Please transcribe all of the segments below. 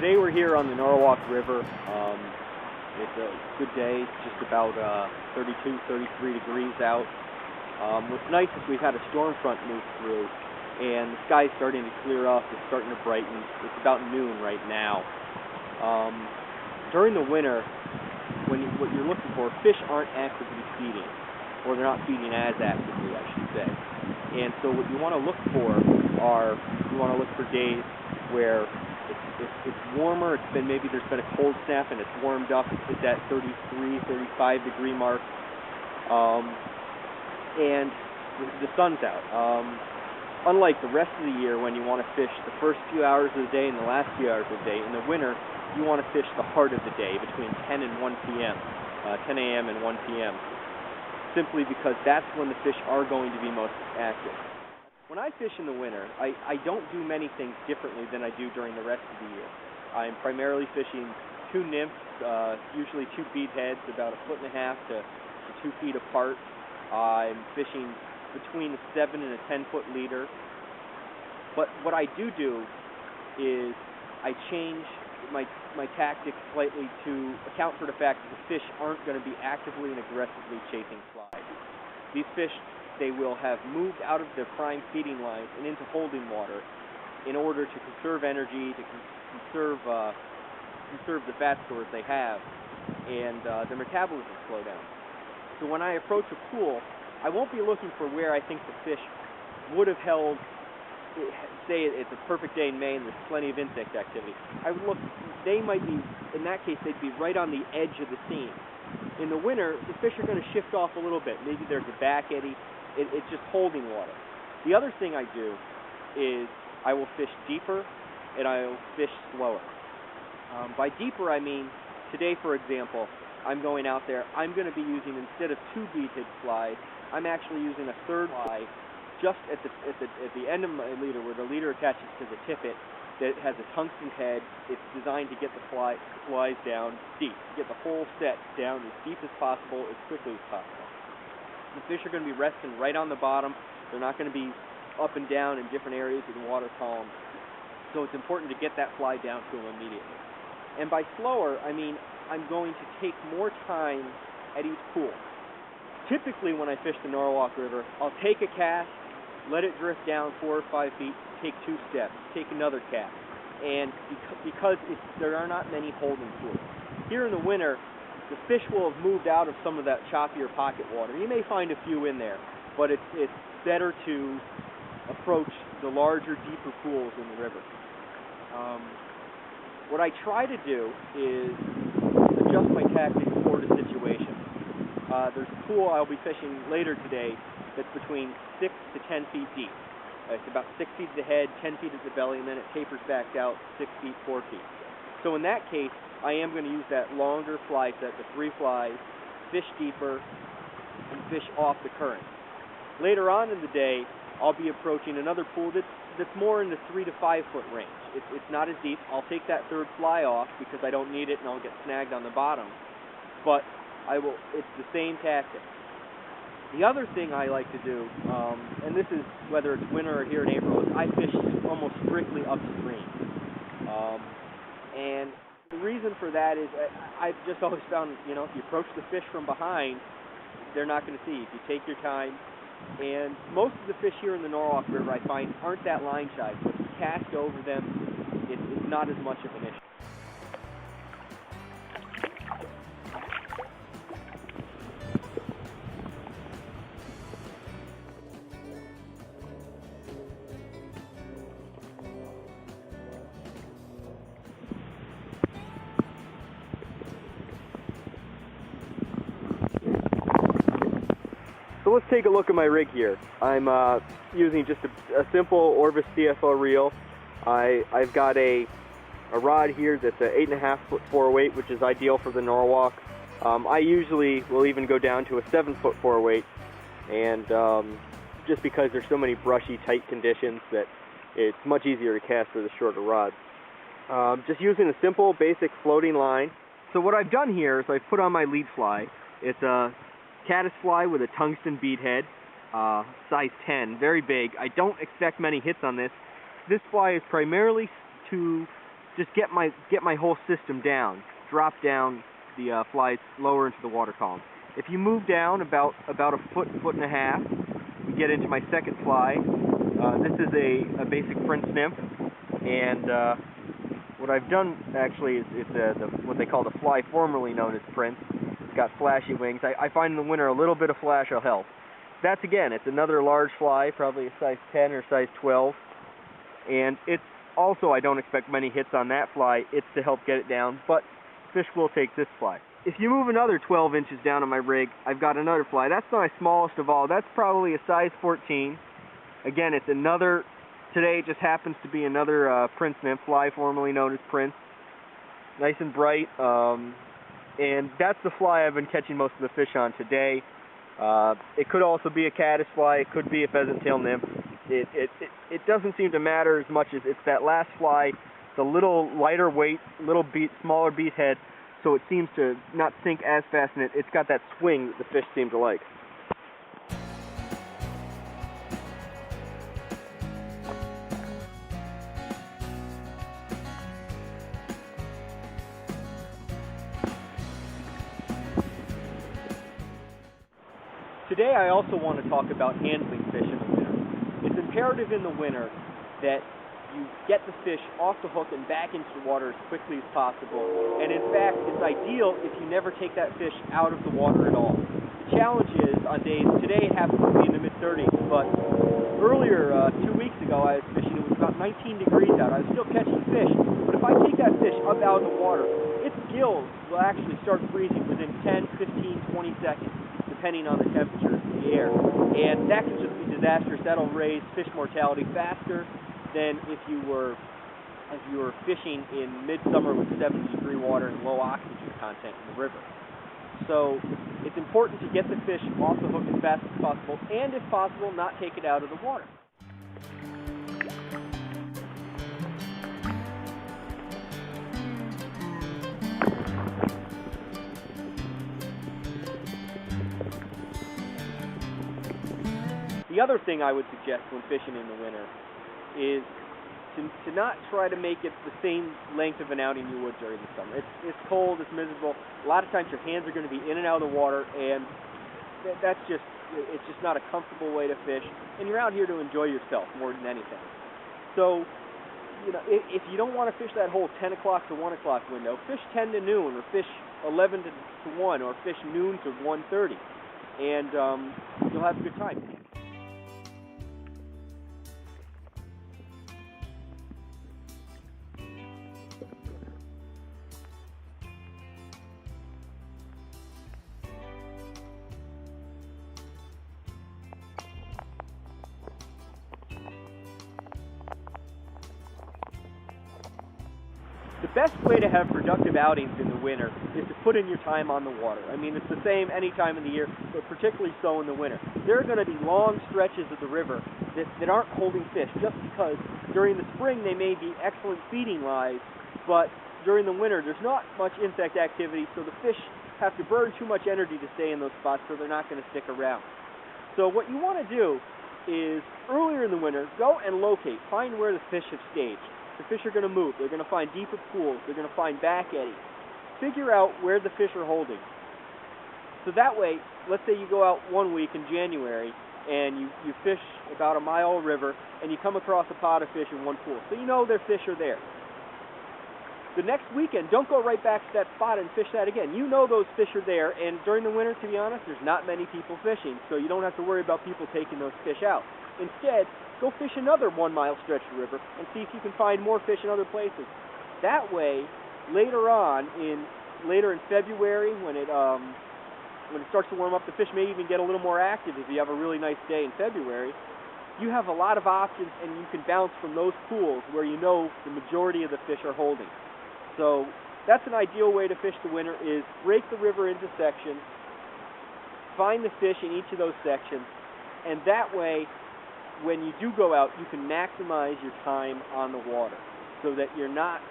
Today we're here on the Norwalk River. It's a good day, just about 32, 33 degrees out. What's nice is we've had a storm front move through, and the sky's starting to clear up. It's starting to brighten. It's about noon right now. During the winter, what you're looking for, fish aren't actively feeding, or they're not feeding as actively, I should say. And so what you want to look for days where it's warmer. Maybe there's been a cold snap and it's warmed up. It's at that 33, 35 degree mark, and the sun's out. Unlike the rest of the year, when you want to fish the first few hours of the day and the last few hours of the day, in the winter you want to fish the heart of the day, between 10 and 1 p.m., 10 a.m. and 1 p.m., simply because that's when the fish are going to be most active. When I fish in the winter, I don't do many things differently than I do during the rest of the year. I'm primarily fishing two nymphs, usually two bead heads, about 1.5 to 2 feet apart. I'm fishing between a 7 and a 10-foot leader. But what I do is I change my tactics slightly to account for the fact that the fish aren't going to be actively and aggressively chasing flies. These fish, they will have moved out of their prime feeding lines and into holding water in order to conserve energy, to conserve the fat stores they have, and their metabolism slow down. So when I approach a pool, I won't be looking for where I think the fish would have held. Say it's a perfect day in May and there's plenty of insect activity. I would look, they might be, in that case, they'd be right on the edge of the seam. In the winter, the fish are going to shift off a little bit. Maybe there's a back eddy. It's just holding water. The other thing I do is I will fish deeper and I will fish slower. By deeper, I mean, today, for example, I'm going out there, I'm going to be using, instead of 2 bead head flies, I'm actually using a 3rd fly just at the end of my leader, where the leader attaches to the tippet, that has a tungsten head. It's designed to get the flies down deep, get the whole set down as deep as possible, as quickly as possible. The fish are going to be resting right on the bottom. They're not going to be up and down in different areas of the water column. So it's important to get that fly down to them immediately. And by slower, I mean I'm going to take more time at each pool. Typically, when I fish the Norwalk River, I'll take a cast, let it drift down 4 or 5 feet, take 2 steps, take another cast. And because there are not many holding pools. Here in the winter, the fish will have moved out of some of that choppier pocket water. You may find a few in there, but it's better to approach the larger, deeper pools in the river. What I try to do is adjust my tactics for the situation. There's a pool I'll be fishing later today that's between 6 to 10 feet deep. It's about 6 feet at the head, 10 feet at the belly, and then it tapers back out 6 feet, 4 feet. So in that case, I am going to use that longer fly set, the 3 flies, fish deeper, and fish off the current. Later on in the day, I'll be approaching another pool that's more in the 3 to 5 foot range. It's not as deep. I'll take that 3rd fly off because I don't need it and I'll get snagged on the bottom. But it's the same tactic. The other thing I like to do, and this is whether it's winter or here in April, is I fish almost strictly upstream. And the reason for that is I've just always found, if you approach the fish from behind, they're not going to see you. If you take your time. And most of the fish here in the Norwalk River, I find, aren't that line shy. So if you cast over them, it's not as much of an issue. So let's take a look at my rig here. I'm using just a simple Orvis CFO reel. I've got a rod here that's an 8.5 foot 4-weight, which is ideal for the Norwalk. I usually will even go down to a 7 foot 4-weight, and just because there's so many brushy, tight conditions that it's much easier to cast with a shorter rod. Just using a simple, basic floating line. So what I've done here is I've put on my lead fly. It's a caddis fly with a tungsten bead head, size 10, very big. I don't expect many hits on this. This fly is primarily to just get my whole system down, drop down the flies lower into the water column. If you move down about a foot and a half, you get into my second fly. This is a basic Prince nymph, and what I've done actually is what they call the fly formerly known as Prince. It's got flashy wings. I find in the winter a little bit of flash will help. That's again, it's another large fly, probably a size 10 or size 12, and it's also, I don't expect many hits on that fly. It's to help get it down, but fish will take this fly. If you move another 12 inches down on my rig, I've got another fly. That's my smallest of all. That's probably a size 14. Again, it's another, today it just happens to be another Prince nymph, fly formerly known as Prince. Nice and bright, and that's the fly I've been catching most of the fish on today. It could also be a caddisfly, it could be a pheasant tail nymph. It doesn't seem to matter as much as it's that last fly, the little lighter weight, smaller beat head, so it seems to not sink as fast, and it's got that swing that the fish seem to like. Today I also want to talk about handling fish in the winter. It's imperative in the winter that you get the fish off the hook and back into the water as quickly as possible. And in fact, it's ideal if you never take that fish out of the water at all. The challenge is on days, today it happens to be in the mid-30s, but earlier, 2 weeks ago, I was fishing, it was about 19 degrees out. I was still catching fish, but if I take that fish up out of the water, its gills will actually start freezing within 10, 15, 20 seconds, depending on the temperature of the air. And that can just be disastrous. That'll raise fish mortality faster than if you were fishing in midsummer with 70-degree water and low oxygen content in the river. So it's important to get the fish off the hook as fast as possible, and if possible, not take it out of the water. The other thing I would suggest when fishing in the winter is to not try to make it the same length of an outing you would during the summer. It's cold, it's miserable. A lot of times your hands are going to be in and out of the water, and it's just not a comfortable way to fish. And you're out here to enjoy yourself more than anything. So, if you don't want to fish that whole 10 o'clock to 1 o'clock window, fish 10 to noon, or fish 11 to 1, or fish noon to 1:30, and you'll have a good time. The best way to have productive outings in the winter is to put in your time on the water. I mean, it's the same any time of the year, but particularly so in the winter. There are going to be long stretches of the river that aren't holding fish, just because during the spring they may be excellent feeding lies, but during the winter there's not much insect activity, so the fish have to burn too much energy to stay in those spots, so they're not going to stick around. So what you want to do is, earlier in the winter, go and locate, find where the fish have staged. The fish are going to move. They're going to find deeper pools. They're going to find back eddies. Figure out where the fish are holding. So that way, let's say you go out 1 week in January and you fish about a mile of river and you come across a pod of fish in one pool. So you know their fish are there. The next weekend, don't go right back to that spot and fish that again. You know those fish are there, and during the winter, to be honest, there's not many people fishing, so you don't have to worry about people taking those fish out. Instead, go fish another 1 mile stretch of river and see if you can find more fish in other places. That way, later in February, when it starts to warm up, the fish may even get a little more active if you have a really nice day in February. You have a lot of options, and you can bounce from those pools where you know the majority of the fish are holding. So that's an ideal way to fish the winter, is break the river into sections, find the fish in each of those sections, and that way, when you do go out, you can maximize your time on the water so that you're not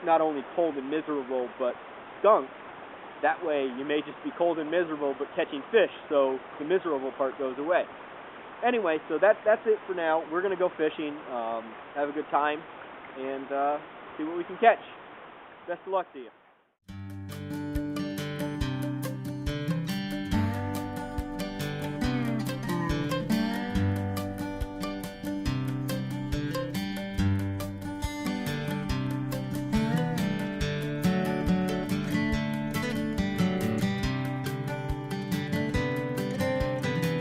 only cold and miserable, but skunked. That way, you may just be cold and miserable, but catching fish, so the miserable part goes away. Anyway, so that's it for now. We're going to go fishing, have a good time, and see what we can catch. Best of luck to you.